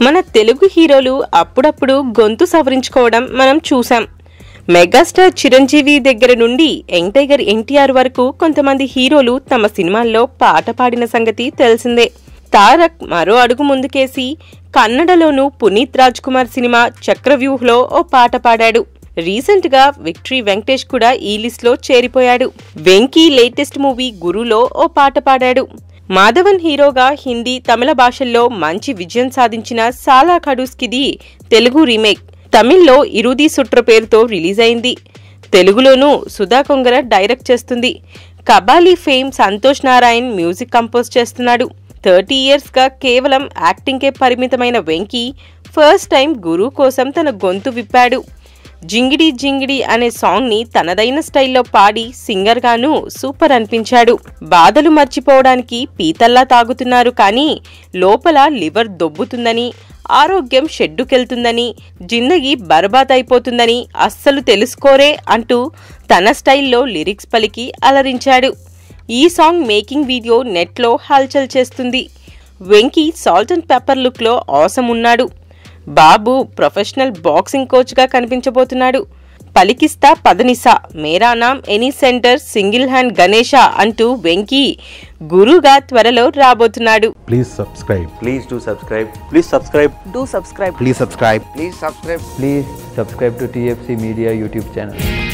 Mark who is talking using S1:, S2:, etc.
S1: మన తెలుగు హీరోలు అప్పుడప్పుడు గొంతు సవరించుకోవడం మనం చూసాం. మెగాస్టార్ చిరంజీవి దగ్గర నుండి యంగ్ టైగర్ ఎన్టీఆర్ వరకు కొంతమంది హీరోలు తమ సినిమాల్లో పాట పాడిన సంగతి తెలిసిందే. తారక్ మరో అడుగు ముందుకేసి కన్నడలోనూ పునీత్ రాజ్ కుమార్ సినిమా చక్రవ్యూహ్లో ఓ పాట పాడాడు. రీసెంట్ గా విక్టరీ వెంకటేష్ కూడా ఈ లిస్ట్ లో చేరిపోయాడు. వెంకీ లేటెస్ట్ మూవీ గురులో ఓ పాట పాడాడు. మాధవన్ హీరోగా హిందీ, తమిళ భాషల్లో మంచి విజయం సాధించిన సాలా ఖడూస్కిది తెలుగు రీమేక్. తమిళ్లో ఇరుది సుట్ర పేరుతో రిలీజ్ అయింది. తెలుగులోనూ సుధా కొంగర డైరెక్ట్ చేస్తుంది. Kabali fame Santosh Narayan music compose చేస్తున్నాడు. 30 years గా కేవలం యాక్టింగ్కే పరిమితమైన వెంకీ ఫస్ట్ టైం గురు కోసం తన గొంతు విప్పాడు. జింగిడి జింగిడి అనే సాంగ్ ని తనదైన స్టైల్లో పాడి సింగర్ గాను సూపర్ అనిపించాడు. బాధలు మర్చిపోవడానికి పీతల్లా తాగుతున్నారు, కానీ లోపల లివర్ దొబ్బుతుందని, ఆరోగ్యం షెడ్డుకెళ్తుందని, జిందగీ బర్బాద్ అయిపోతుందని అస్సలు తెలుసుకోరే అంటూ తన స్టైల్లో లిరిక్స్ పలికి అలరించాడు. ఈ సాంగ్ మేకింగ్ వీడియో నెట్లో హల్చల్ చేస్తుంది. Venky salt and pepper look లో ఆసమ్ ఉన్నాడు. బాబు ప్రొఫెషనల్ బాక్సింగ్ కోచ్ గా కనిపించబోతున్నాడు. పలికిస్తా పదనిసా, మేరా నామ్ any centre, single hand Ganesha అంటూ వెంకీ గురుగా త్వరలో రాబోతున్నాడు.
S2: Please subscribe.
S3: Please do subscribe. Please subscribe.
S4: Do subscribe.
S2: Please subscribe.
S3: Please subscribe.
S5: Please subscribe to TFC Media YouTube channel.